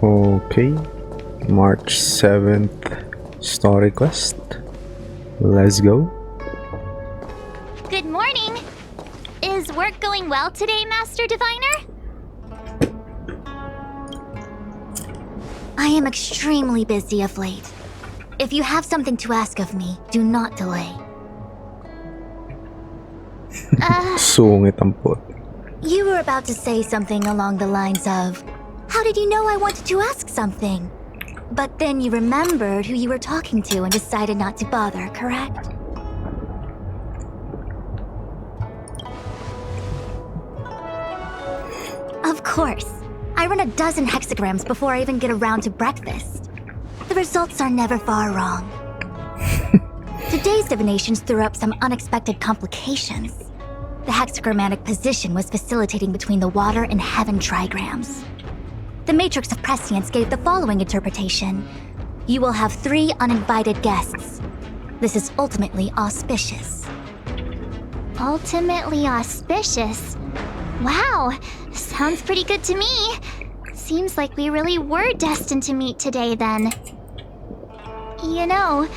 Okay, March 7th story quest. Let's go. Good morning! Is work going well today, Master Diviner? I am extremely busy of late. If you have something to ask of me, do not delay. Sungit ang pot. You were about to say something along the lines of, how did you know I wanted to ask something? But then you remembered who you were talking to and decided not to bother, correct? Of course. I run a dozen hexagrams before I even get around to breakfast. The results are never far wrong. Today's divinations threw up some unexpected complications. The hexagrammatic position was facilitating between the water and heaven trigrams. The matrix of prescience gave the following interpretation. You will have 3 uninvited guests. This is ultimately auspicious. Ultimately auspicious? Wow, sounds pretty good to me. Seems like we really were destined to meet today then. You know,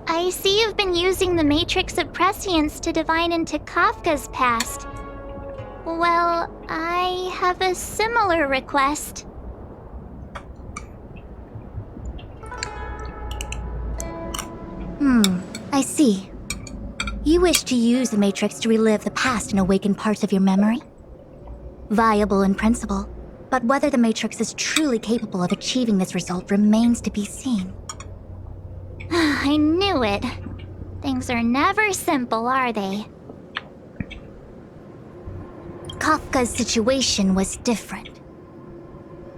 I see you've been using the matrix of prescience to divine into Kafka's past. Well, I have a similar request. I see. You wish to use the matrix to relive the past and awaken parts of your memory? Viable in principle, but whether the matrix is truly capable of achieving this result remains to be seen. I knew it. Things are never simple, are they? Kafka's situation was different.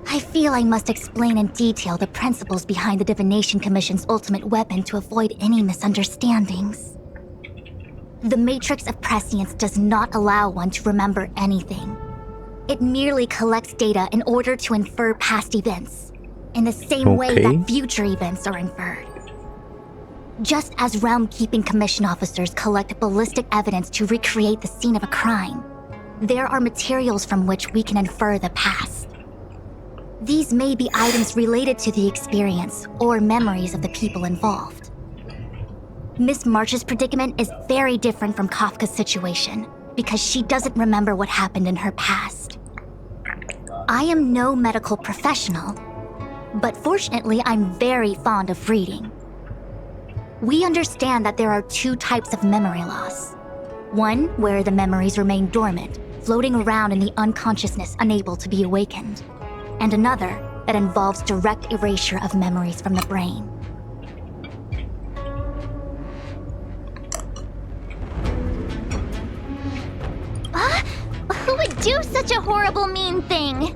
I feel I must explain in detail the principles behind the Divination Commission's ultimate weapon to avoid any misunderstandings. The Matrix of Prescience does not allow one to remember anything. It merely collects data in order to infer past events, in the same way that future events are inferred. Just as Realm-Keeping Commission officers collect ballistic evidence to recreate the scene of a crime, there are materials from which we can infer the past. These may be items related to the experience or memories of the people involved. Miss March's predicament is very different from Kafka's situation because she doesn't remember what happened in her past. I am no medical professional, but fortunately I'm very fond of reading. We understand that there are 2 types of memory loss. One where the memories remain dormant, floating around in the unconsciousness unable to be awakened. And another that involves direct erasure of memories from the brain. Who would do such a horrible, mean thing?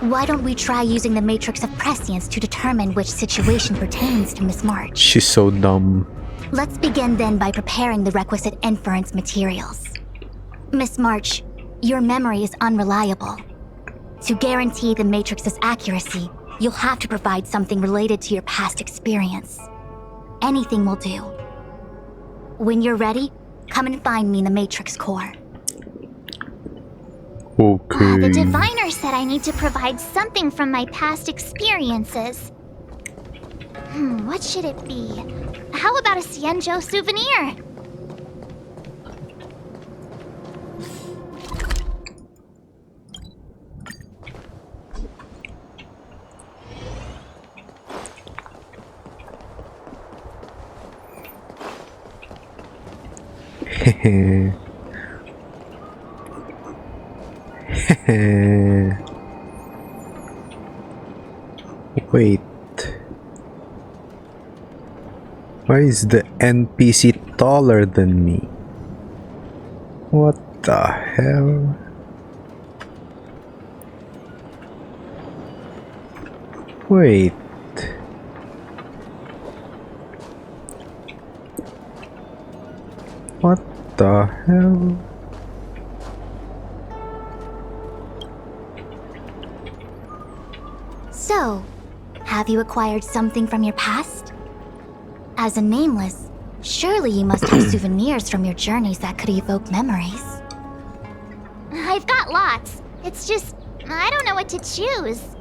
Why don't we try using the Matrix of Prescience to determine which situation pertains to Miss March? She's so dumb. Let's begin then by preparing the requisite inference materials. Miss March, your memory is unreliable. To guarantee the Matrix's accuracy, you'll have to provide something related to your past experience. Anything will do. When you're ready, come and find me in the Matrix core. Okay. The diviner said I need to provide something from my past experiences. What should it be? How about a Xianzhou souvenir? Wait. Why is the NPC taller than me? What the hell? Wait. What the hell? So, have you acquired something from your past? As a nameless, surely you must have souvenirs from your journeys that could evoke memories. I've got lots. It's just, I don't know what to choose.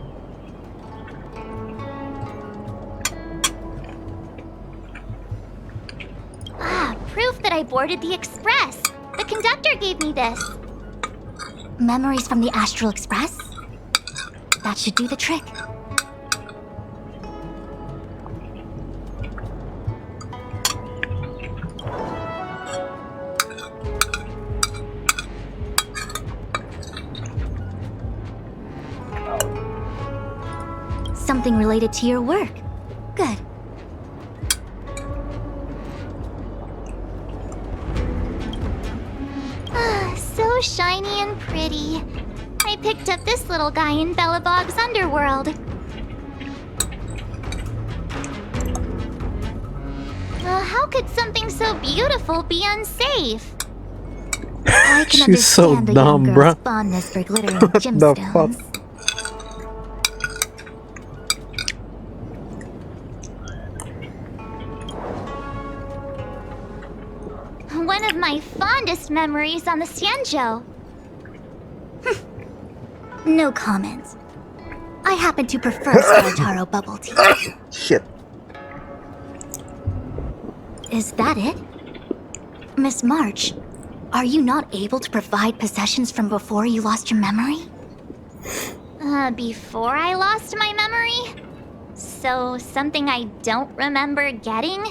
I boarded the express. The conductor gave me this. Memories from the Astral Express? That should do the trick. Something related to your work. Good. So shiny and pretty. I picked up this little guy in Bellabog's underworld. How could something so beautiful be unsafe? I can She's so understand the dumb, young girl's bruh. fondness for glittering What the gemstones. fuck? One of my fondest memories on the Xianzhou. No comment. I happen to prefer Spartaro bubble tea. Shit. Is that it? Miss March, are you not able to provide possessions from before you lost your memory? Before I lost my memory? So, something I don't remember getting?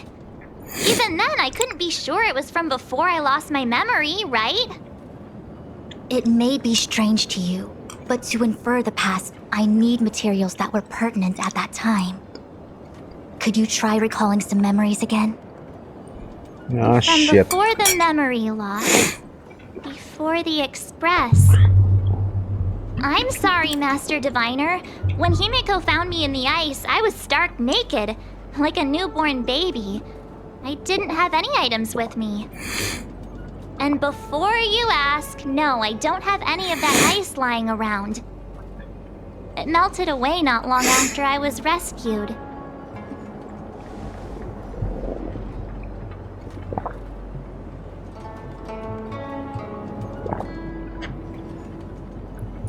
Even then, I couldn't be sure it was from before I lost my memory, right? It may be strange to you, but to infer the past, I need materials that were pertinent at that time. Could you try recalling some memories again? Ah, From shit. before the memory loss. Before the express. I'm sorry, Master Diviner. When Himeko found me in the ice, I was stark naked, like a newborn baby. I didn't have any items with me. And before you ask, no, I don't have any of that ice lying around. It melted away not long after I was rescued.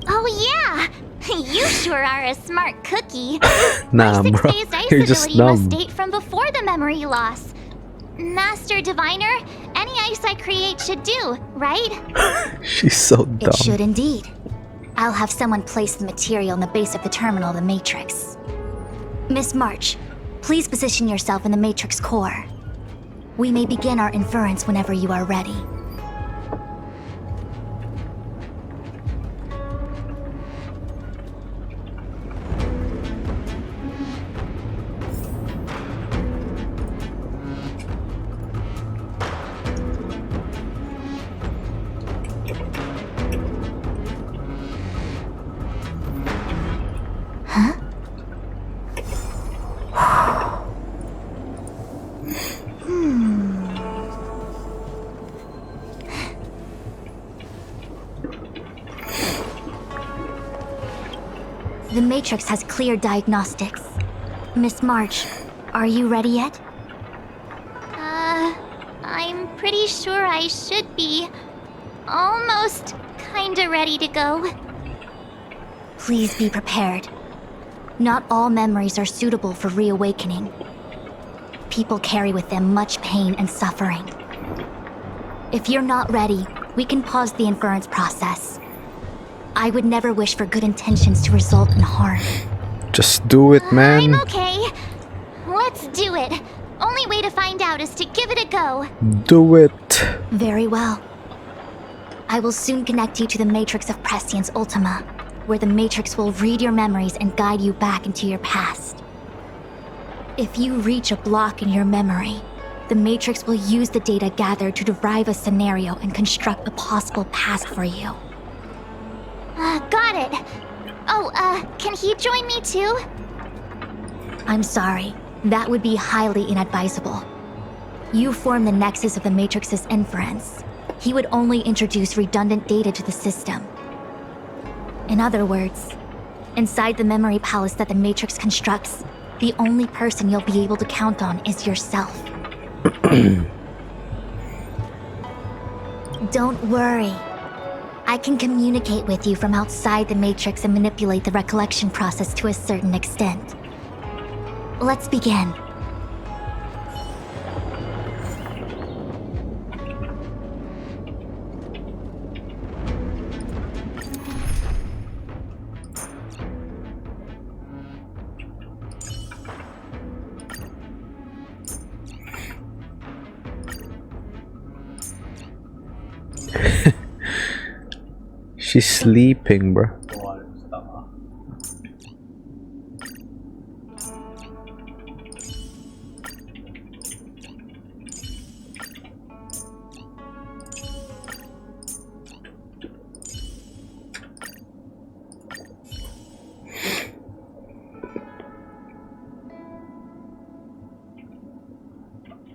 Oh yeah! You sure are a smart cookie. Nah, My bro. 6 days ice You're just ability must dumb. date from before the memory loss. Master Diviner, any ice I create should do, right? She's so dumb. It should indeed. I'll have someone place the material in the base of the terminal of the Matrix. Miss March, please position yourself in the Matrix core. We may begin our inference whenever you are ready. The Matrix has clear diagnostics. Miss March, are you ready yet? I'm pretty sure I should be. Almost kinda ready to go. Please be prepared. Not all memories are suitable for reawakening. People carry with them much pain and suffering. If you're not ready, we can pause the inference process. I would never wish for good intentions to result in harm. Just do it, man. I'm okay. Let's do it. Only way to find out is to give it a go. Do it. Very well. I will soon connect you to the Matrix of Prescience Ultima, where the Matrix will read your memories and guide you back into your past. If you reach a block in your memory, the Matrix will use the data gathered to derive a scenario and construct a possible past for you. Got it. Oh, can he join me too? I'm sorry. That would be highly inadvisable. You form the nexus of the Matrix's inference. He would only introduce redundant data to the system. In other words, inside the memory palace that the Matrix constructs, the only person you'll be able to count on is yourself. Don't worry. I can communicate with you from outside the Matrix and manipulate the recollection process to a certain extent. Let's begin. She's sleeping, bro.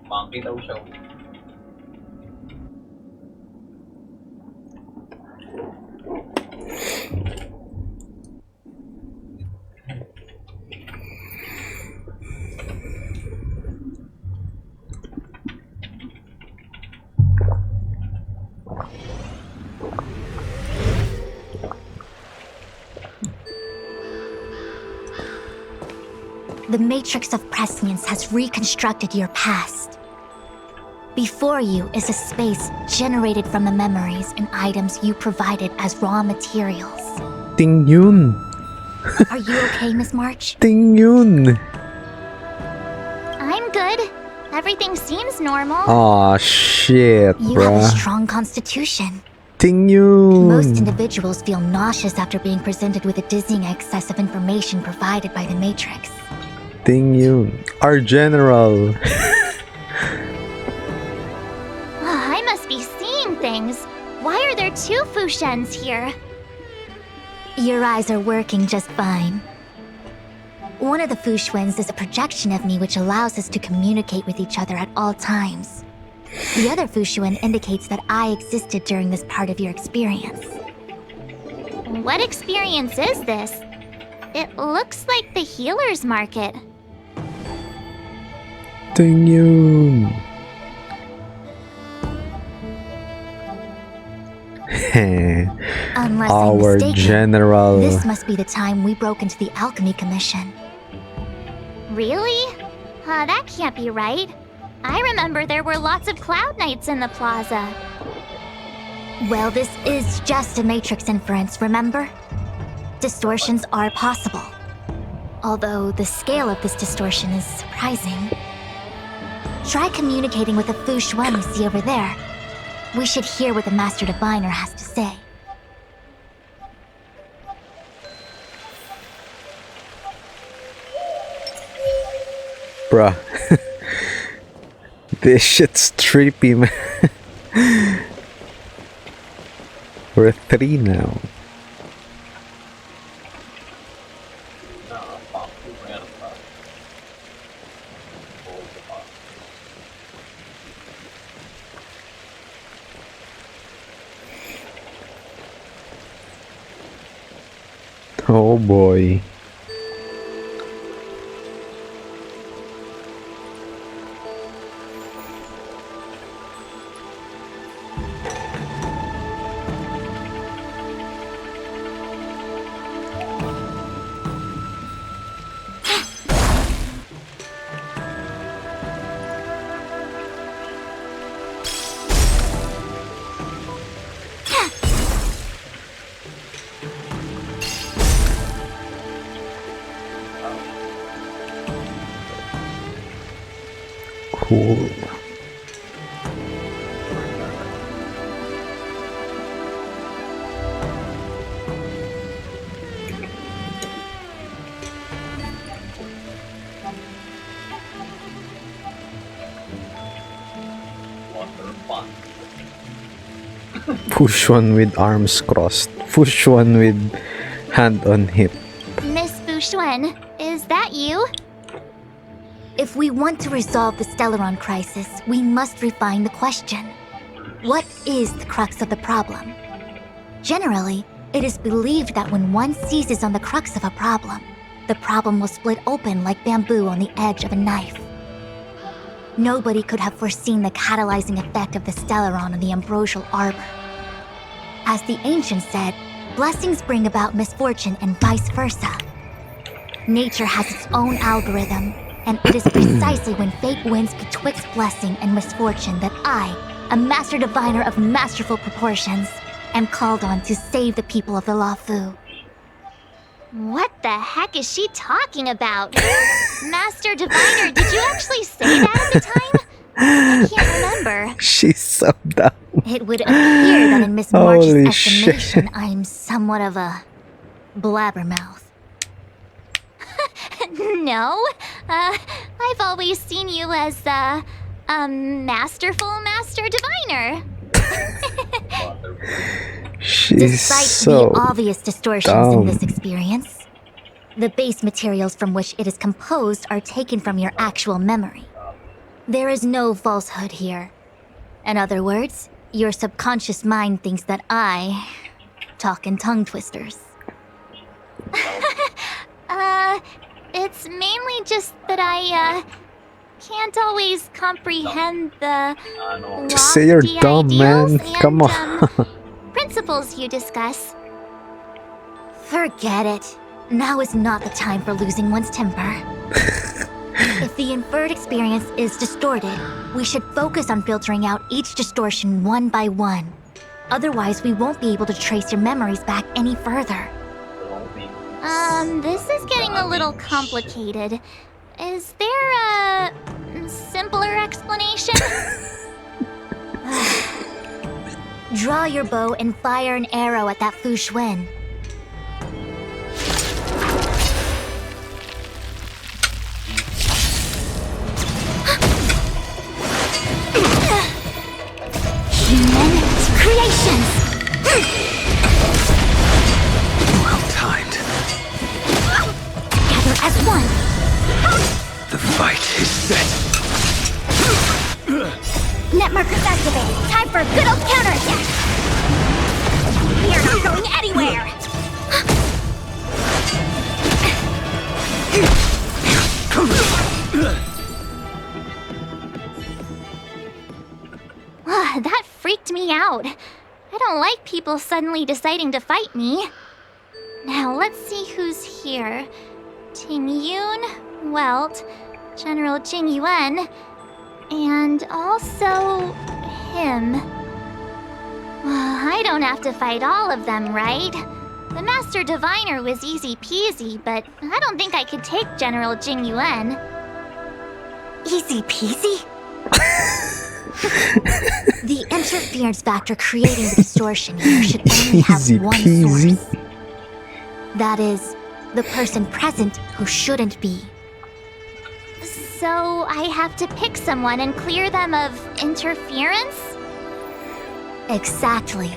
Monkey daw siya. The Matrix of Prescience has reconstructed your past. Before you is a space generated from the memories and items you provided as raw materials. Ting yun. Are you okay, Miss March? Ting yun. I'm good. Everything seems normal. Aw, shit, You have a bruh. strong constitution. Ting yun. Most individuals feel nauseous after being presented with the dizzying excess of information provided by the Matrix. Ting yun. Our general. I must be seeing things. Why are there two Fushens here? Your eyes are working just fine. One of the Fushens is a projection of me which allows us to communicate with each other at all times. The other Fushuen indicates that I existed during this part of your experience. What experience is this? It looks like the healer's market. Ting yun. Unless I'm Our mistaken, general. this must be the time we broke into the Alchemy Commission. Really? That can't be right. I remember there were lots of Cloud Knights in the plaza. Well, this is just a Matrix inference, remember? Distortions are possible. Although the scale of this distortion is surprising. Try communicating with the Fushuen you see over there. We should hear what the Master Diviner has to say. Bruh. This shit's trippy, man. We're 3 now. Oh boy. Cool. Push one with arms crossed. Push one with hand on hip. Miss Fushuen, is that you? If we want to resolve the Stellaron crisis, we must refine the question. What is the crux of the problem? Generally, it is believed that when one seizes on the crux of a problem will split open like bamboo on the edge of a knife. Nobody could have foreseen the catalyzing effect of the Stellaron on the ambrosial arbor. As the ancients said, blessings bring about misfortune and vice versa. Nature has its own algorithm, and it is precisely when fate wins betwixt blessing and misfortune that I, a master diviner of masterful proportions, am called on to save the people of the Lafu. What the heck is she talking about? Master Diviner, did you actually say that at the time? I can't remember. She's so dumb. It would appear that in Miss March's Holy estimation, shit. I'm somewhat of a blabbermouth. No, I've always seen you as a masterful master diviner. She's Despite so the obvious distortions in this dumb. experience, the base materials from which it is composed are taken from your actual memory. There is no falsehood here. In other words, your subconscious mind thinks that I talk in tongue twisters. It's mainly just that I can't always comprehend the Just say you're lofty dumb, man. ideals Come and, on. principles you discuss. Forget it. Now is not the time for losing one's temper. If the inferred experience is distorted, we should focus on filtering out each distortion one by one. Otherwise, we won't be able to trace your memories back any further. This is getting a little complicated. Is there a simpler explanation? Draw your bow and fire an arrow at that Fu Xuan. Human creations! Well timed. Together as one! The fight is set. Net markers activated. Time for a good old counterattack! We are not going anywhere! That freaked me out. I don't like people suddenly deciding to fight me. Now let's see who's here. Ting Yun, Welt, General Jing Yuan, and also him. Well, I don't have to fight all of them, right? The Master Diviner was easy peasy, but I don't think I could take General Jing Yuan. Easy peasy? The interference factor creating the distortion here should only have Easy one peasy. source. That is, the person present who shouldn't be. So I have to pick someone and clear them of interference? Exactly.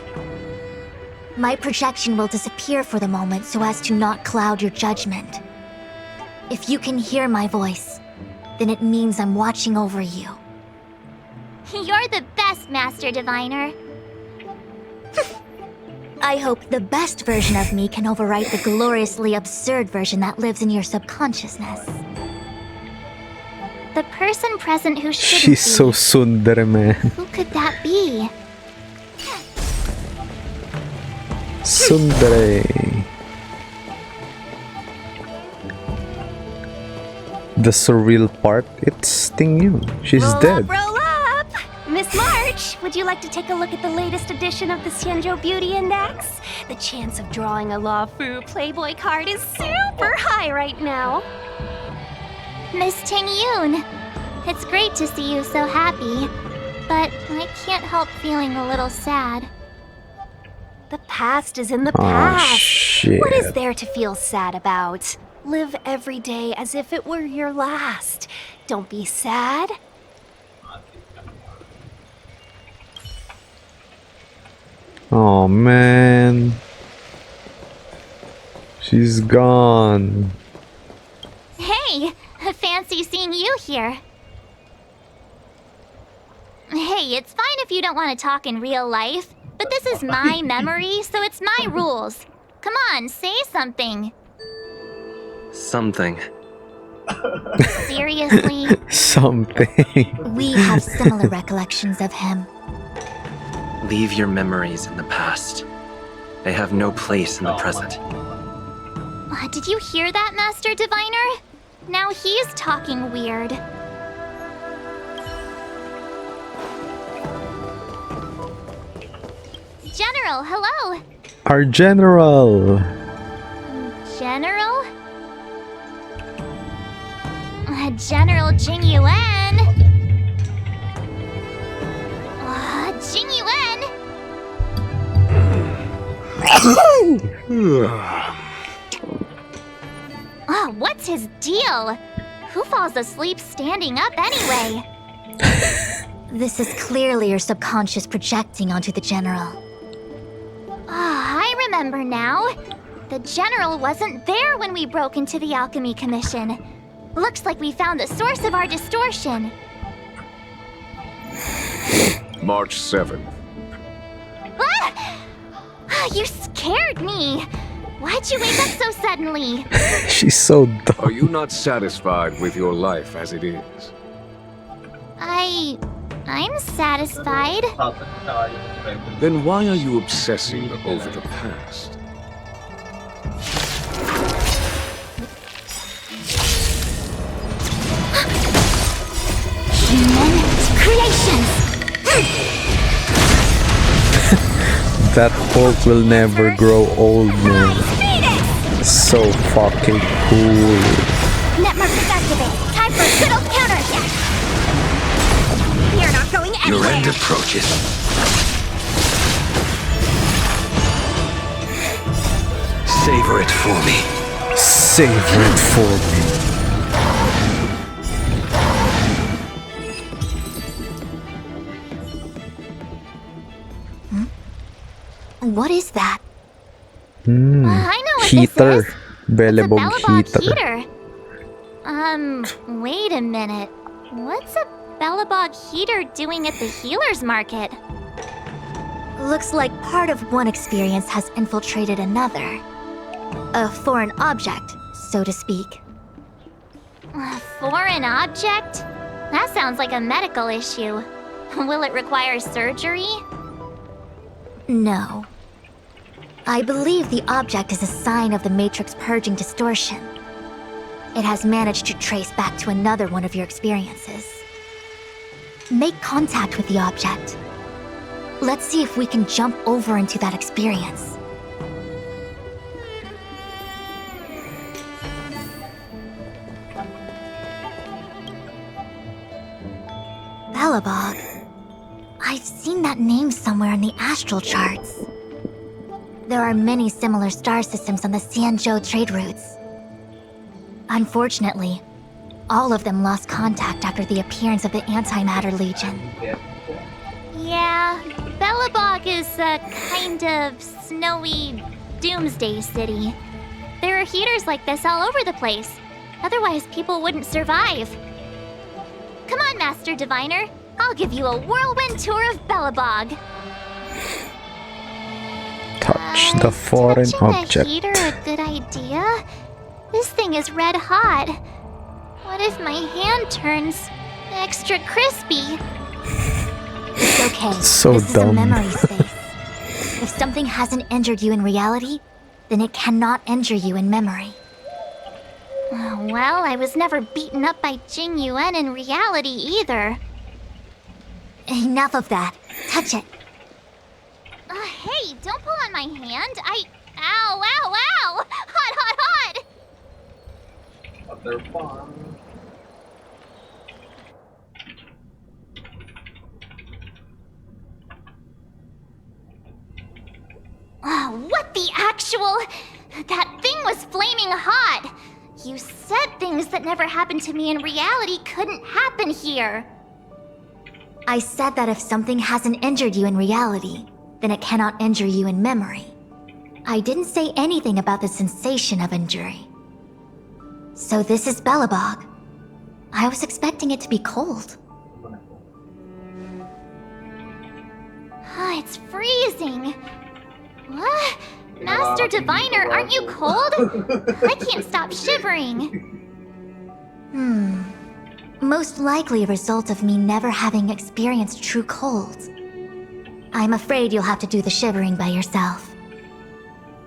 My projection will disappear for the moment so as to not cloud your judgment. If you can hear my voice, then it means I'm watching over you. You're the best, Master Diviner. I hope the best version of me can overwrite the gloriously absurd version that lives in your subconsciousness. The person present who shouldn't She's so be. tsundere, man. Who could that be? Tsundere. The surreal part, it's Ting Yun. She's dead. Roll up! Miss March, would you like to take a look at the latest edition of the Xianzhou Beauty Index? The chance of drawing a La Fu Playboy card is super high right now. Miss Ting Yun, it's great to see you so happy, but I can't help feeling a little sad. The past is in the Oh, past. shit. What is there to feel sad about? Live every day as if it were your last. Don't be sad. Oh, man. She's gone. Hey, fancy seeing you here. Hey, it's fine if you don't want to talk in real life, but this is my memory, so it's my rules. Come on, say something. Something. Seriously? Something. We have similar recollections of him. Leave your memories in the past. They have no place in the present. Did you hear that, Master Diviner? Now he's talking weird. General, hello! Our general. General? General Jing Yuan? Oh, what's his deal? Who falls asleep standing up anyway? This is clearly your subconscious projecting onto the General. I remember now. The General wasn't there when we broke into the Alchemy Commission. Looks like we found the source of our distortion. March 7th. Ah! You scared me. Why'd you wake up so suddenly? She's so dumb. Are you not satisfied with your life as it is? I'm satisfied. Then why are you obsessing over the past? Human creations! That Hulk will never grow old, man. So fucking cool. Netmark is activated. Time for a good old counterattack. You're not going anywhere. Your end approaches. Savor it for me. Savor it for me. What is that? I know what Heater. this is. Bellebog It's a Bellabog heater. Wait a minute. What's a Bellabog heater doing at the healer's market? Looks like part of one experience has infiltrated another. A foreign object, so to speak. A foreign object? That sounds like a medical issue. Will it require surgery? No. I believe the object is a sign of the Matrix purging distortion. It has managed to trace back to another one of your experiences. Make contact with the object. Let's see if we can jump over into that experience. Bellabog. I've seen that name somewhere in the astral charts. There are many similar star systems on the Xianzhou trade routes. Unfortunately, all of them lost contact after the appearance of the Antimatter Legion. Yeah, Bellabog is a kind of snowy doomsday city. There are heaters like this all over the place. Otherwise, people wouldn't survive. Come on, Master Diviner. I'll give you a whirlwind tour of Bellabog. Touch the foreign touching object. a heater a good idea? This thing is red hot. What if my hand turns extra crispy? It's okay. So this is a dumb. memory space. If something hasn't injured you in reality, then it cannot injure you in memory. Well, I was never beaten up by Jing Yuan in reality either. Enough of that. Touch it. Hey, don't pull on my hand. Ow, ow, ow! Hot, hot, hot! Other farm. What the actual... That thing was flaming hot! You said things that never happened to me in reality couldn't happen here. I said that if something hasn't injured you in reality, then it cannot injure you in memory. I didn't say anything about the sensation of injury. So this is Bellabog. I was expecting it to be cold. It's freezing. What? Master Diviner, aren't you cold? I can't stop shivering. Most likely a result of me never having experienced true cold. I'm afraid you'll have to do the shivering by yourself.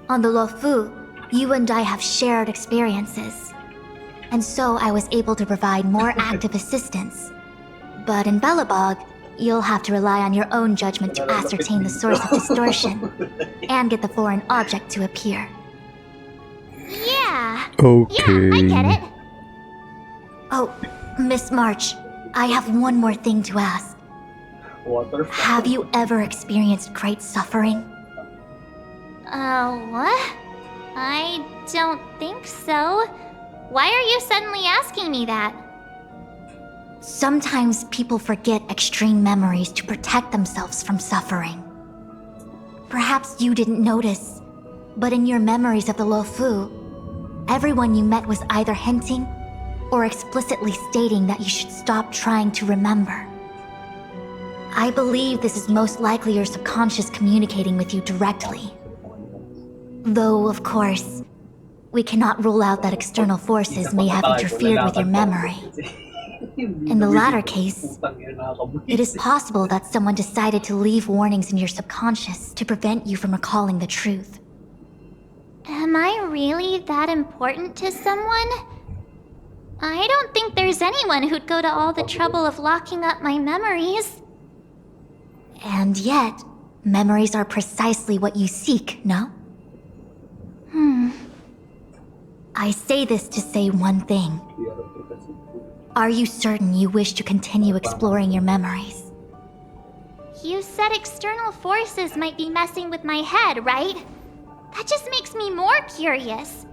On the Luofu, you and I have shared experiences. And so I was able to provide more active assistance. But in Bellabog, you'll have to rely on your own judgment to ascertain the source of distortion and get the foreign object to appear. Yeah. Okay. Yeah, I get it. Oh, Miss March, I have one more thing to ask. Water farm. Have you ever experienced great suffering? What? I don't think so. Why are you suddenly asking me that? Sometimes people forget extreme memories to protect themselves from suffering. Perhaps you didn't notice, but in your memories of the Luofu, everyone you met was either hinting or explicitly stating that you should stop trying to remember. I believe this is most likely your subconscious communicating with you directly. Though, of course, we cannot rule out that external forces may have interfered with your memory. In the latter case, it is possible that someone decided to leave warnings in your subconscious to prevent you from recalling the truth. Am I really that important to someone? I don't think there's anyone who'd go to all the trouble of locking up my memories. And yet, memories are precisely what you seek, no? I say this to say one thing. Are you certain you wish to continue exploring your memories? You said external forces might be messing with my head, right? That just makes me more curious.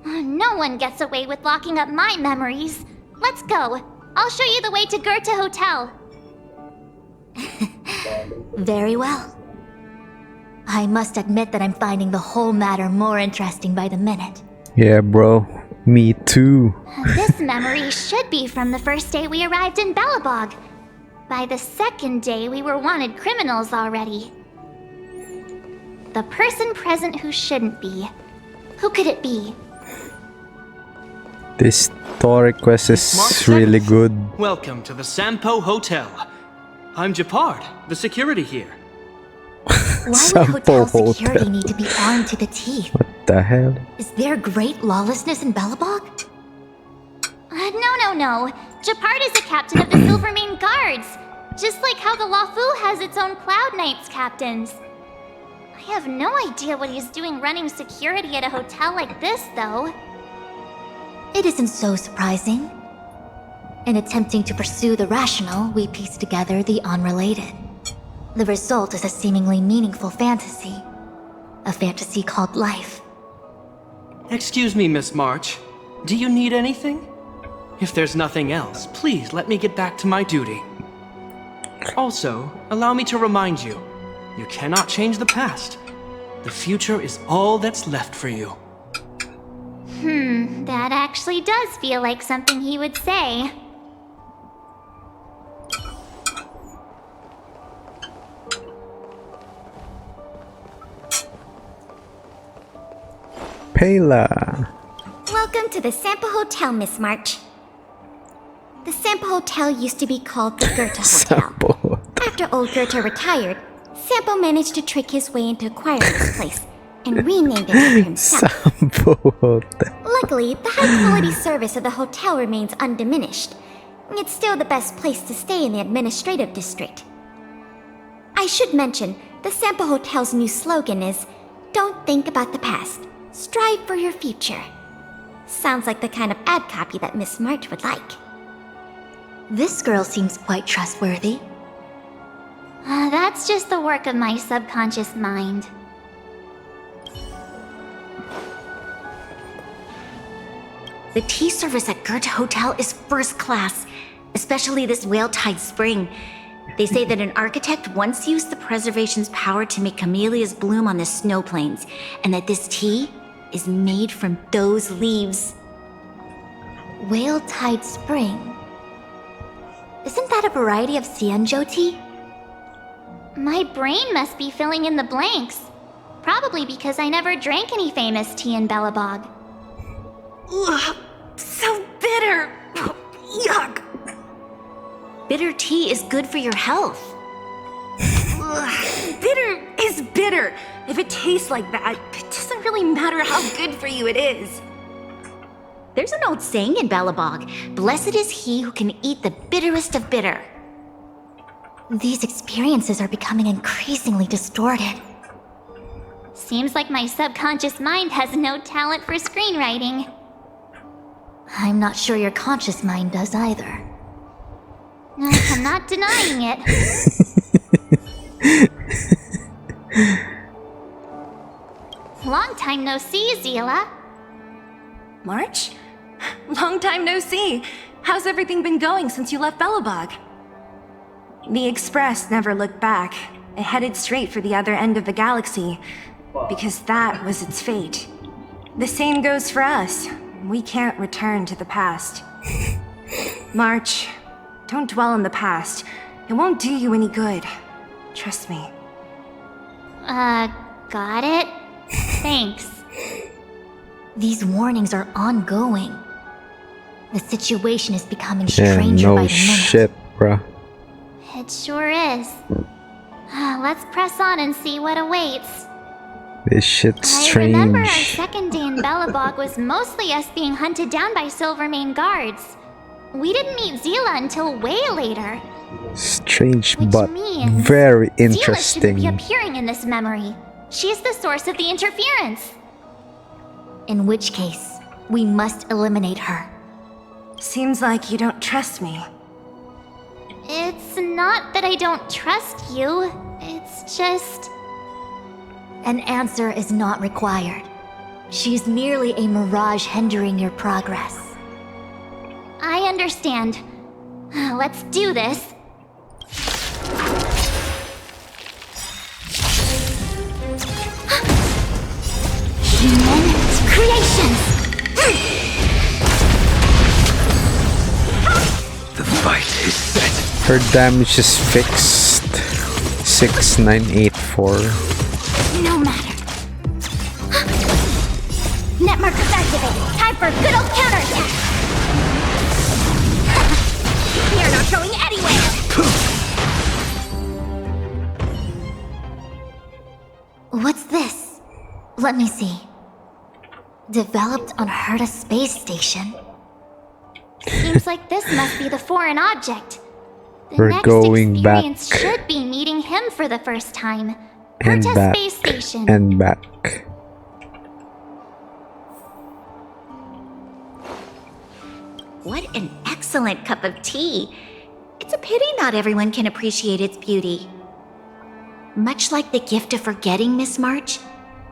No one gets away with locking up my memories. Let's go. I'll show you the way to Goethe Hotel. Very well. I must admit that I'm finding the whole matter more interesting by the minute. Yeah, bro. Me too. This memory should be from the first day we arrived in Belobog. By the second day, we were wanted criminals already. The person present who shouldn't be. Who could it be? This story quest is Mark really Seventh. good. Welcome to the Sampo Hotel. I'm Japard, the security here. Why would Sample hotel security hotel. need to be armed to the teeth? What the hell? Is there great lawlessness in Belobog? No. Japard is a captain of the Silvermane Guards. Just like how the Luofu has its own Cloud Knights captains. I have no idea what he's doing running security at a hotel like this, though. It isn't so surprising. In attempting to pursue the rational, we piece together the unrelated. The result is a seemingly meaningful fantasy. A fantasy called life. Excuse me, Miss March. Do you need anything? If there's nothing else, please let me get back to my duty. Also, allow me to remind you, you cannot change the past. The future is all that's left for you. That actually does feel like something he would say. Pela. Welcome to the Sampo Hotel, Miss March. The Sampo Hotel used to be called the Goethe Hotel. Sample. After old Goethe retired, Sampo managed to trick his way into acquiring this place and renamed it for himself. Sample. Luckily, the high-quality service of the hotel remains undiminished. It's still the best place to stay in the administrative district. I should mention, the Sampo Hotel's new slogan is, "Don't think about the past. Strive for your future." Sounds like the kind of ad copy that Miss March would like. This girl seems quite trustworthy. That's just the work of my subconscious mind. The tea service at Goethe Hotel is first class, especially this Whale-Tide Spring. They say that an architect once used the preservation's power to make camellias bloom on the snow plains, and that this tea is made from those leaves. Whale-Tide Spring. Isn't that a variety of Xianzhou tea? My brain must be filling in the blanks. Probably because I never drank any famous tea in Belobog. Ugh, so bitter! Yuck! Bitter tea is good for your health. Ugh, bitter is bitter. If it tastes like that, it doesn't really matter how good for you it is. There's an old saying in Belobog, "Blessed is he who can eat the bitterest of bitter." These experiences are becoming increasingly distorted. Seems like my subconscious mind has no talent for screenwriting. I'm not sure your conscious mind does either. I'm not denying it. long time no see, Zila. March? Long time no see. How's everything been going since you left Belobog? The Express never looked back. It headed straight for the other end of the galaxy, because that was its fate. The same goes for us. We can't return to the past. March, don't dwell on the past. It won't do you any good. Trust me. Got it? Thanks. These warnings are ongoing. The situation is becoming Yeah, stranger no by the minute. shit, bruh. It sure is. Let's press on and see what awaits. This shit's I remember our strange. second day in Belobog was mostly us being hunted down by Silvermane guards. We didn't meet Zila until way later. Strange, Which but means very Zila shouldn't be interesting. appearing in this memory. She's the source of the interference. In which case, we must eliminate her. Seems like you don't trust me. It's not that I don't trust you. It's just... An answer is not required. She's merely a mirage hindering your progress. I understand. Let's do this. Human creations! The fight is set. Her damage is fixed. 6984. No matter. Net markers activated. Time for a good old counterattack. You're not going anywhere. What's this? Let me see. Developed on Herta space station. Seems like this must be the foreign object. The We're next going experience back. should be meeting him for the first time. And Herta back. Space Station. And back. What an excellent cup of tea. It's a pity not everyone can appreciate its beauty. Much like the gift of forgetting, Miss March,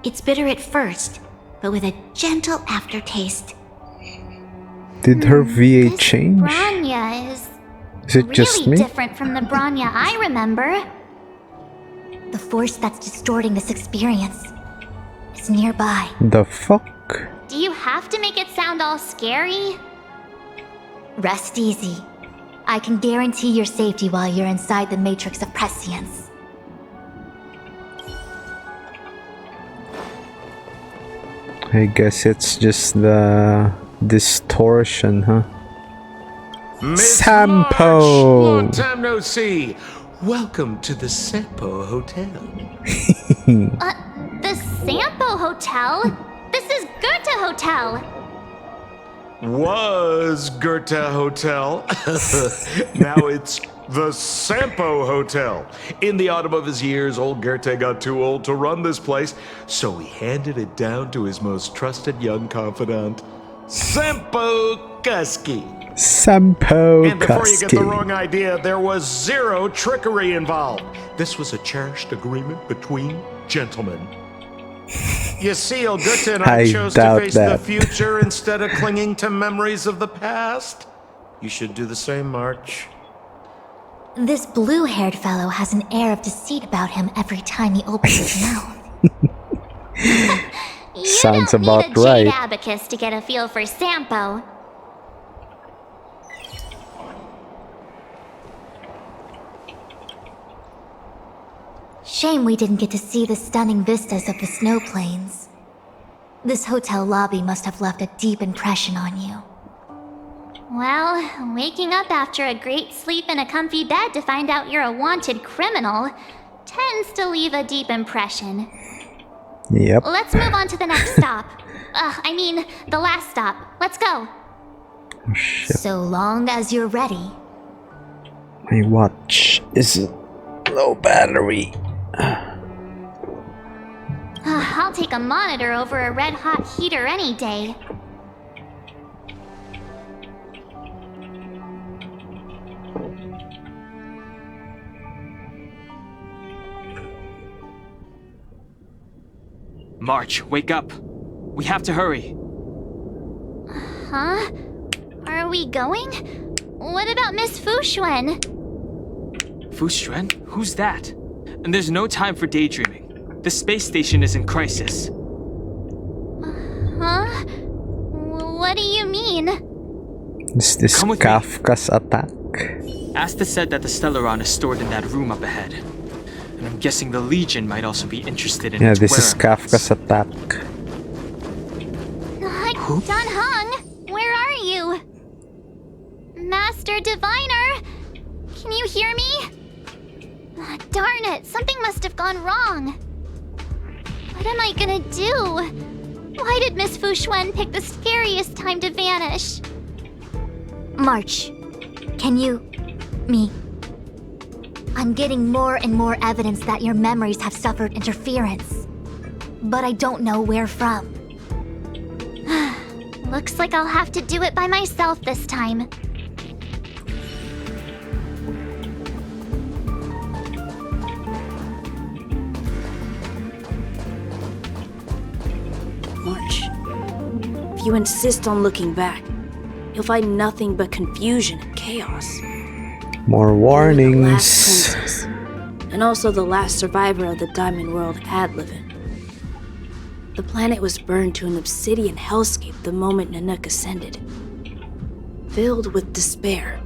it's bitter at first, but with a gentle aftertaste. Did her VA This change? Bronya is Is it just really me? different from the Bronya I remember. The force that's distorting this experience is nearby. The fuck? Do you have to make it sound all scary? Rest easy. I can guarantee your safety while you're inside the matrix of prescience. I guess it's just the distortion, huh? Miss Sampo! March, long time no see. Welcome to the Sampo Hotel. The Sampo Hotel? This is Goethe Hotel. Was Goethe Hotel. Now it's the Sampo Hotel. In the autumn of his years, old Goethe got too old to run this place, so he handed it down to his most trusted young confidant, Sampo Kuski. Sampo And before you get the Kuski. wrong idea, there was zero trickery involved. This was a cherished agreement between gentlemen. You see, old Goethe and I I chose to doubt face that. the future instead of clinging to memories of the past. You should do the same, March. This blue-haired fellow has an air of deceit about him every time he opens his mouth. You Sounds don't about need a jade right. abacus to get a feel for Sampo. Shame we didn't get to see the stunning vistas of the snow plains. This hotel lobby must have left a deep impression on you. Well, waking up after a great sleep in a comfy bed to find out you're a wanted criminal tends to leave a deep impression. Yep. Let's move on to the next stop. The last stop. Let's go. Oh, shit. So long as you're ready. My watch is low battery. I'll take a monitor over a red-hot heater any day. March, wake up. We have to hurry. Huh? Are we going? What about Miss Fuxuan? Fuxuan? Who's that? And there's no time for daydreaming. The space station is in crisis. Huh? What do you mean? Is this Come with me. Kafka's attack? Asta said that the Stellaron is stored in that room up ahead. And I'm guessing the Legion might also be interested in Yeah, its this is whereabouts. Kafka's attack. Dan Heng, where are you? Master Diviner, can you hear me? Darn it, something must have gone wrong. What am I gonna do? Why did Miss Fuxuan pick the scariest time to vanish? March, can you... me? I'm getting more and more evidence that your memories have suffered interference. But I don't know where from. Looks like I'll have to do it by myself this time. March, if you insist on looking back, you'll find nothing but confusion and chaos. More You're the warnings. last princess, and also the last survivor of the Diamond World Adlevin. The planet was burned to an obsidian hellscape the moment Nanook ascended. Filled with despair,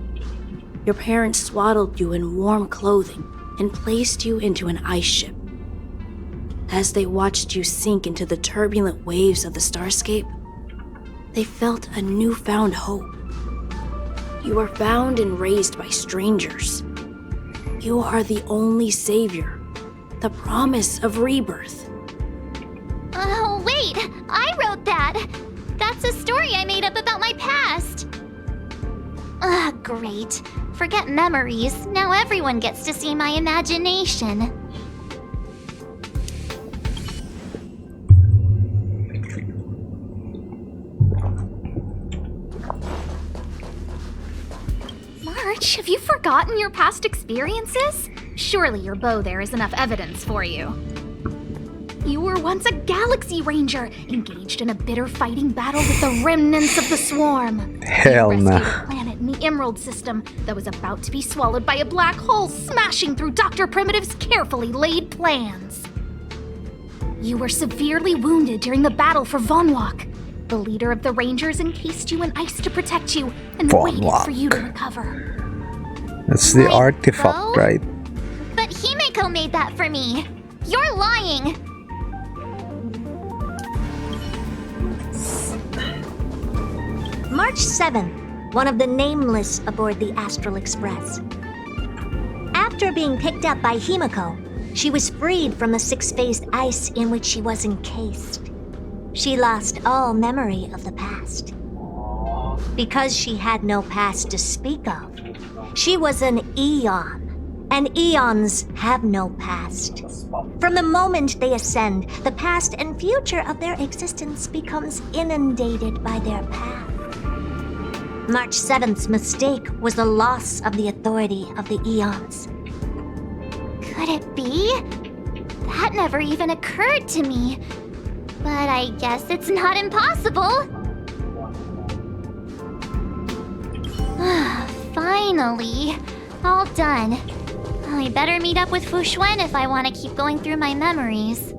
your parents swaddled you in warm clothing and placed you into an ice ship. As they watched you sink into the turbulent waves of the starscape, they felt a newfound hope. You were found and raised by strangers. You are the only savior, the promise of rebirth. Oh, wait! I wrote that! That's a story I made up about my past! Great. Forget memories. Now everyone gets to see my imagination. March, have you forgotten your past experiences? Surely your bow there is enough evidence for you. You were once a Galaxy Ranger, engaged in a bitter fighting battle with the remnants of the Swarm. Hell you nah. rescued a planet in the Emerald System that was about to be swallowed by a black hole, smashing through Dr. Primitive's carefully laid plans. You were severely wounded during the battle for Vonwalk. The leader of the Rangers encased you in ice to protect you and waited for you to recover. That's the My artifact, bow? right? But Himeko made that for me. You're lying. March 7th, one of the nameless aboard the Astral Express. After being picked up by Himeko, she was freed from the six-phased ice in which she was encased. She lost all memory of the past. Because she had no past to speak of, she was an Eon, and Eons have no past. From the moment they ascend, the past and future of their existence becomes inundated by their path. March 7th's mistake was the loss of the authority of the Eons. Could it be? That never even occurred to me. But I guess it's not impossible. Finally. All done. I better meet up with Fuxuan if I want to keep going through my memories.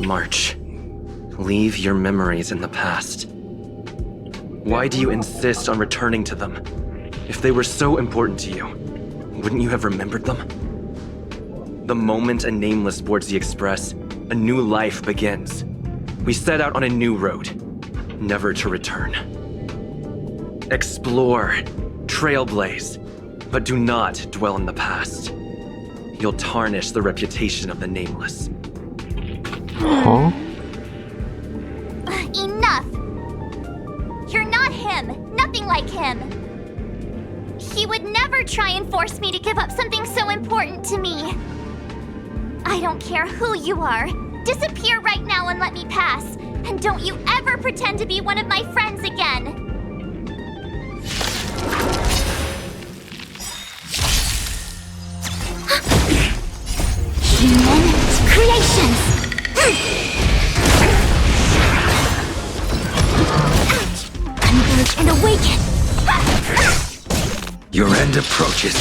March, leave your memories in the past. Why do you insist on returning to them? If they were so important to you, wouldn't you have remembered them? The moment a nameless boards the Express, a new life begins. We set out on a new road, never to return. Explore, trailblaze, but do not dwell in the past. You'll tarnish the reputation of the nameless. Huh? Enough! You're not him. Nothing like him. He would never try and force me to give up something so important to me. I don't care who you are. Disappear right now and let me pass. And don't you ever pretend to be one of my friends again. Human creations! Converge and awaken! Your end approaches.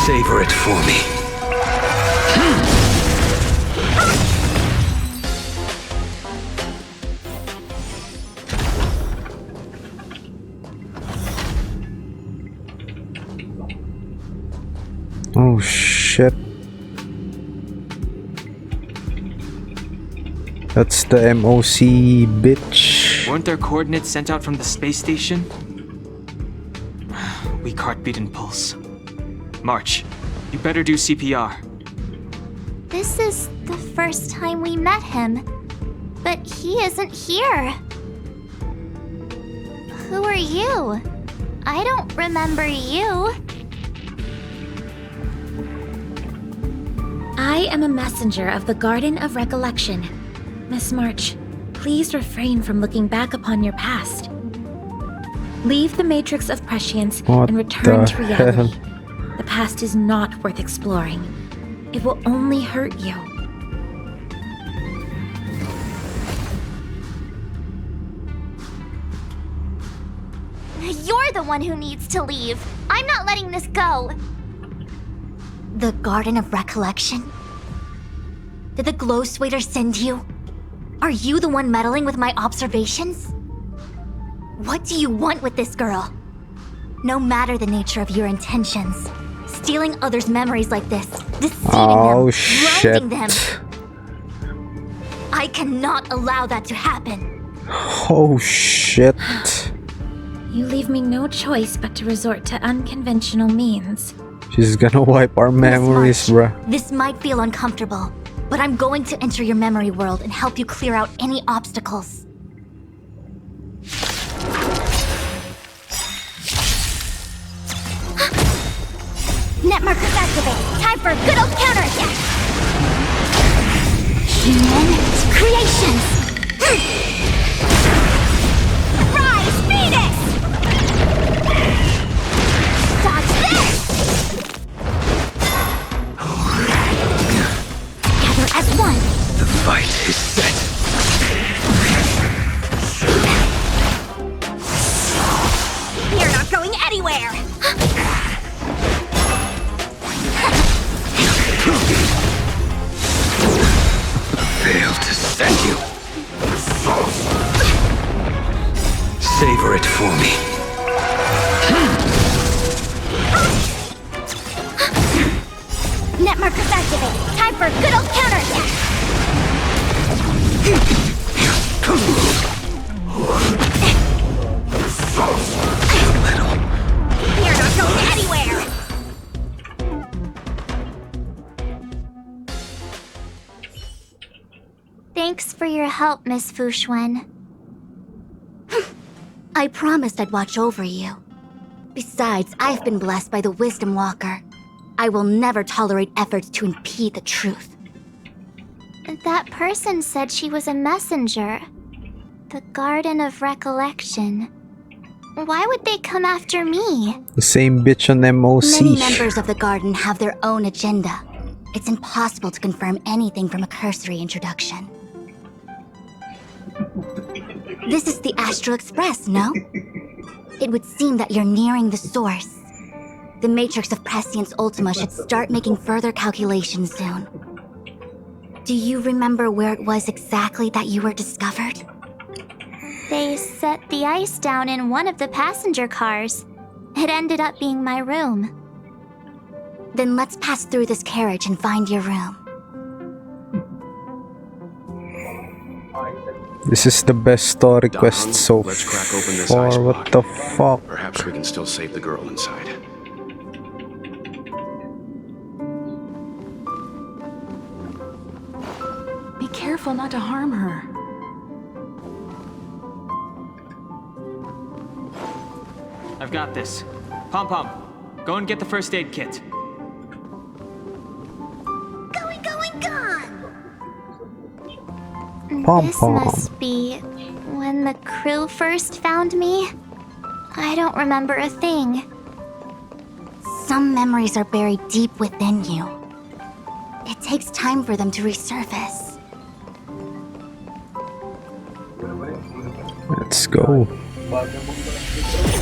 Savor it for me. Oh shit. That's the MOC bitch. Weren't there coordinates sent out from the space station? Weak heartbeat and pulse. March, you better do CPR. This is the first time we met him, but he isn't here. Who are you? I don't remember you. I am a messenger of the Garden of Recollection. Miss March, please refrain from looking back upon your past. Leave the matrix of prescience and return to reality. The past is not worth exploring. It will only hurt you. You're the one who needs to leave. I'm not letting this go. The Garden of Recollection? Did the Glow Swader send you? Are you the one meddling with my observations? What do you want with this girl? No matter the nature of your intentions, stealing others' memories like this, deceiving them, blinding them. I cannot allow that to happen. Oh shit. You leave me no choice but to resort to unconventional means. She's gonna wipe our memories, bruh. This might feel uncomfortable, but I'm going to enter your memory world and help you clear out any obstacles. Net markers activate. Time for a good old counterattack. Human creations. Rise, Phoenix! Dodge this! Together as one. The fight is set. You're not going anywhere. Fail to send you. Savor it for me. Net markers activate. Time for a good old counterattack. You're not going anywhere. Thanks for your help, Miss Fushuen. I promised I'd watch over you. Besides, I've been blessed by the Wisdom Walker. I will never tolerate efforts to impede the truth. That person said she was a messenger. The Garden of Recollection. Why would they come after me? The same bitch on MOC. Many members of the Garden have their own agenda. It's impossible to confirm anything from a cursory introduction. This is the Astral Express, no? It would seem that you're nearing the source. The Matrix of Prescience Ultima should start making further calculations soon. Do you remember where it was exactly that you were discovered? They set the ice down in one of the passenger cars. It ended up being my room. Then let's pass through this carriage and find your room. This is the best story quest so Let's crack open this far. ice What block. the fuck? Perhaps we can still save the girl inside. Be careful not to harm her. I've got this. Pom Pom, go and get the first aid kit. This must be when the crew first found me. I don't remember a thing. Some memories are buried deep within you. takes time for them to resurface. Let's go.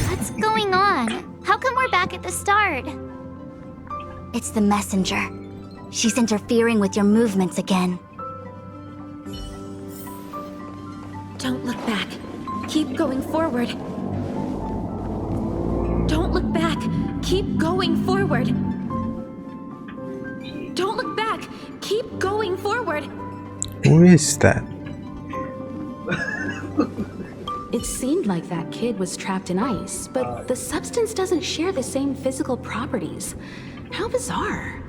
What's going on? How come we're back at the start? It's the messenger. She's interfering with your movements again. Don't look back. Keep going forward. Don't look back. Keep going forward. Don't look back. Keep going forward. Who is that? It seemed like that kid was trapped in ice, but the substance doesn't share the same physical properties. How bizarre.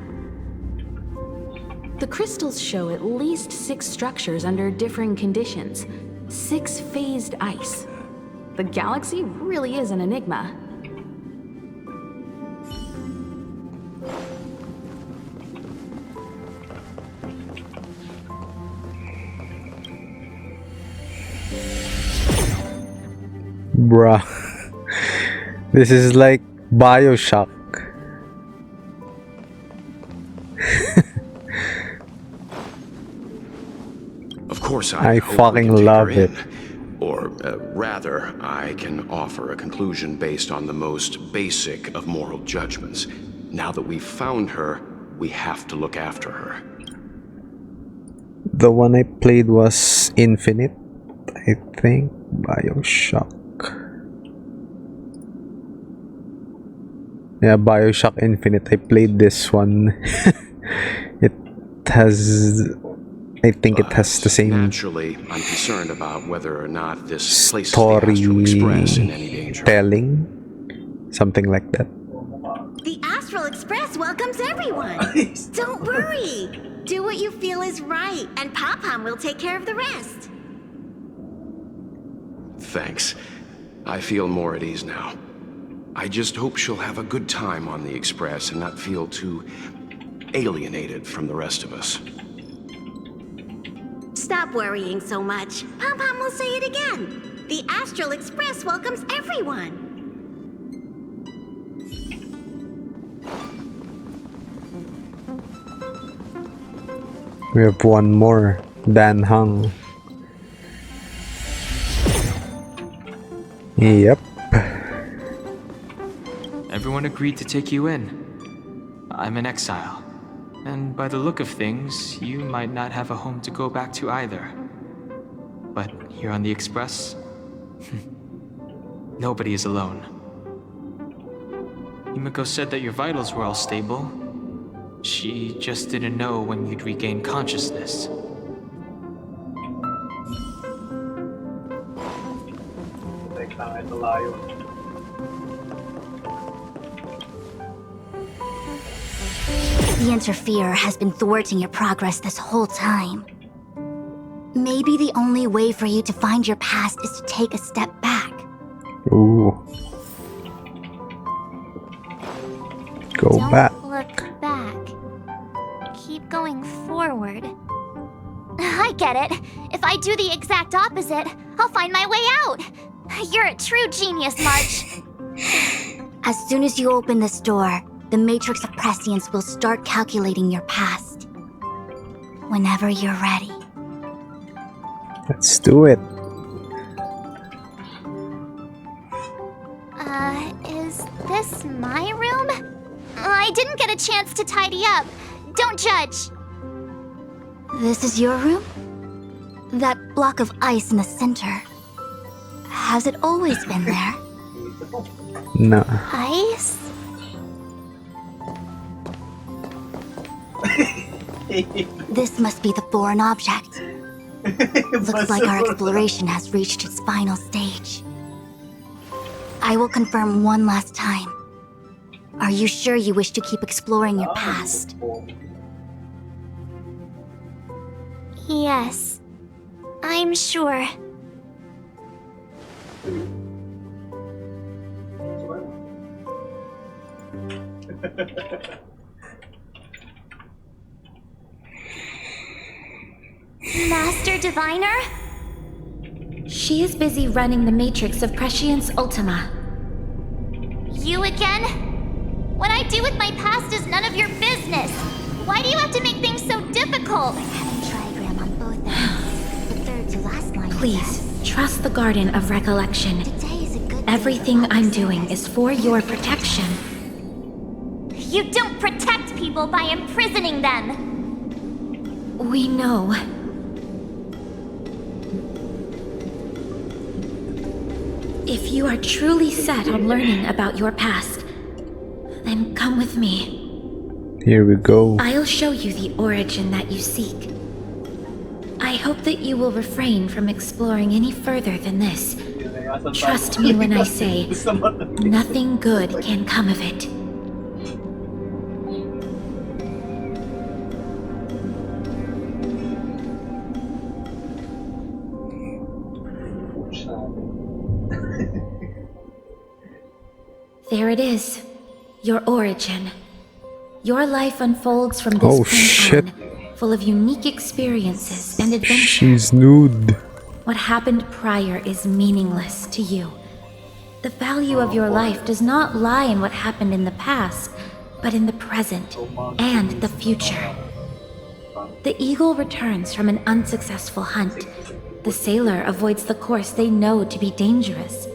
The crystals show at least 6 structures under differing conditions. 6 phased ice. The galaxy really is an enigma. Bruh. This is like Bioshock. Of course, I hope we fucking can take love her it. in. Or, rather, I can offer a conclusion based on the most basic of moral judgments. Now that we've found her, we have to look after her. The one I played was Infinite, I think. Bioshock. Yeah, Bioshock Infinite. I played this one. It has... I think it has the same Naturally, I'm concerned about whether or not this places the Astral Express in any danger. storytelling. Something like that. The Astral Express welcomes everyone. Don't worry. Do what you feel is right, and Pop-Pom will take care of the rest. Thanks. I feel more at ease now. I just hope she'll have a good time on the Express and not feel too alienated from the rest of us. Stop worrying so much. Pom-Pom will say it again. The Astral Express welcomes everyone. We have one more. Dan Hung. Yep. Everyone agreed to take you in. I'm in exile. And by the look of things, you might not have a home to go back to either. But here on the Express, nobody is alone. Yumiko said that your vitals were all stable. She just didn't know when you'd regain consciousness. The Interferer has been thwarting your progress this whole time. Maybe the only way for you to find your past is to take a step back. Ooh. Go Don't back. look back. Keep going forward. I get it. If I do the exact opposite, I'll find my way out. You're a true genius, March. As soon as you open this door, the Matrix of Prescience will start calculating your past. Whenever you're ready. Let's do it. Is this my room? I didn't get a chance to tidy up. Don't judge. This is your room? That block of ice in the center. Has it always been there? No. Ice? This must be the foreign object. Looks like our exploration has reached its final stage. I will confirm one last time. Are you sure you wish to keep exploring your past? Yes. I'm sure. Master Diviner? She is busy running the Matrix of Prescience Ultima. You again? What I do with my past is none of your business. Why do you have to make things so difficult. Having trigram on both ends. The third to last line. Please, trust the Garden of Recollection. Everything I'm doing is for your protection. You don't protect people by imprisoning them! We know. If you are truly set on learning about your past, then come with me. Here we go. I'll show you the origin that you seek. I hope that you will refrain from exploring any further than this. Trust me when I say, nothing good can come of it. There it is, your origin. Your life unfolds from this point on, full of unique experiences and adventures. She's nude. What happened prior is meaningless to you. The value of your life does not lie in what happened in the past, but in the present and the future. The eagle returns from an unsuccessful hunt. The sailor avoids the course they know to be dangerous.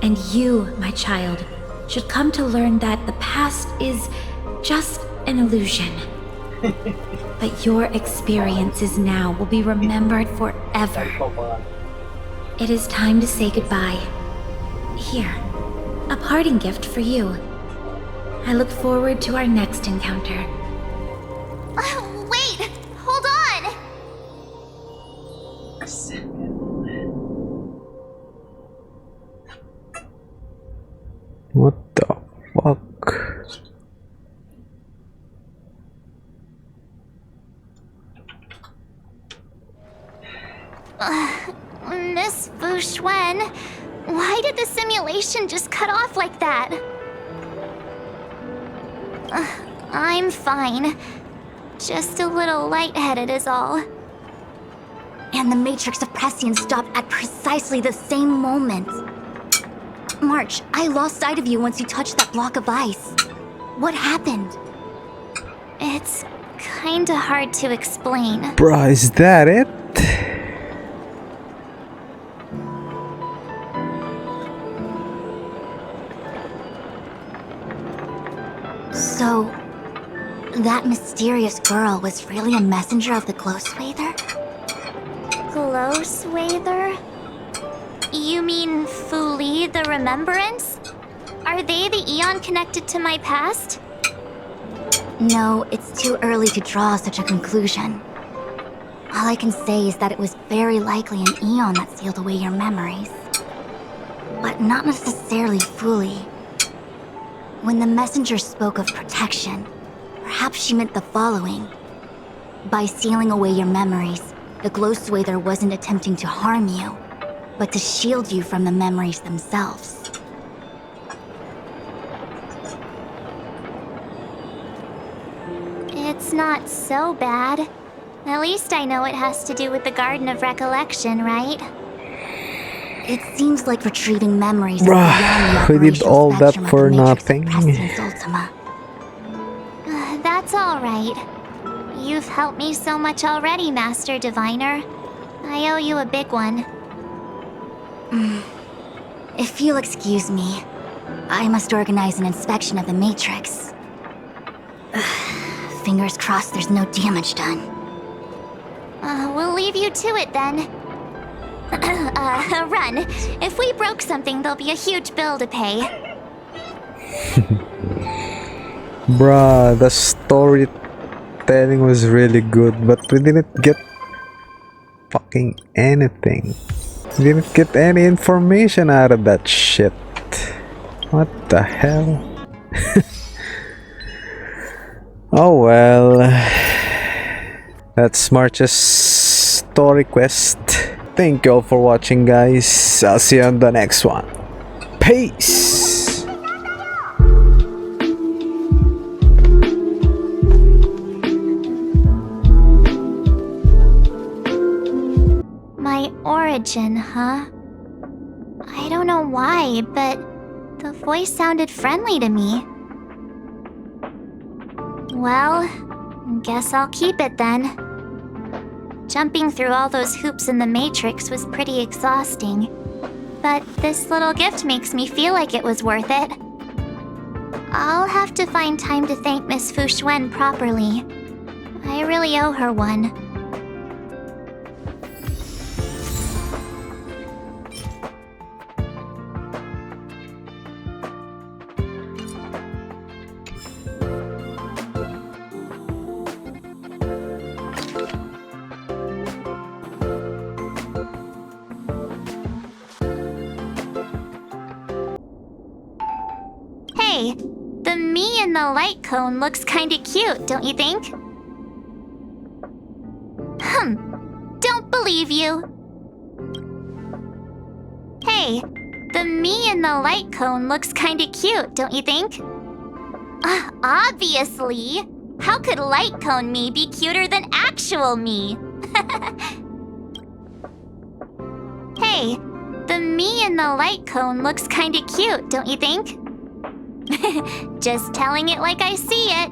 And you, my child, should come to learn that the past is just an illusion. But your experiences now will be remembered forever. It is time to say goodbye. Here, a parting gift for you. I look forward to our next encounter. Wait! Hold on! What the fuck? Miss Fu Xuan, why did the simulation just cut off like that? I'm fine. Just a little lightheaded is all. And the Matrix of Prescience stopped at precisely the same moment. March, I lost sight of you once you touched that block of ice. What happened? It's kinda hard to explain. Bruh, is that it? So, that mysterious girl was really a messenger of the Glow Swather? Glow Swather? You mean Fu Li, the Remembrance? Are they the Eon connected to my past? No, it's too early to draw such a conclusion. All I can say is that it was very likely an Eon that sealed away your memories. But not necessarily Fu Li. When the messenger spoke of protection, perhaps she meant the following. By sealing away your memories, the Glow Swather wasn't attempting to harm you, but to shield you from the memories themselves. It's not so bad. At least I know it has to do with the Garden of Recollection, right? It seems like retrieving memories is Bruh, beyond we the did all that operational for spectrum of the nothing. Matrix of Prescience Ultima. That's all right. You've helped me so much already, Master Diviner. I owe you a big one. If you'll excuse me, I must organize an inspection of the Matrix. Fingers crossed there's no damage done. We'll leave you to it then. Run. If we broke something, there'll be a huge bill to pay. Bruh, the storytelling was really good, but we didn't get fucking anything. We didn't get any information out of that shit. What the hell? Oh well. That's March's story quest. Thank you all for watching, guys. I'll see you on the next one. Peace! My origin, huh? I don't know why, but the voice sounded friendly to me. Well, Guess I'll keep it then. Jumping through all those hoops in the Matrix was pretty exhausting. But this little gift makes me feel like it was worth it. I'll have to find time to thank Miss Fu Xuan properly. I really owe her one. Hey, the me in the light cone looks kinda cute, don't you think? Don't believe you. Hey, the me in the light cone looks kinda cute, don't you think? Obviously! How could light cone me be cuter than actual me? Hey, the me in the light cone looks kinda cute, don't you think? Just telling it like I see it.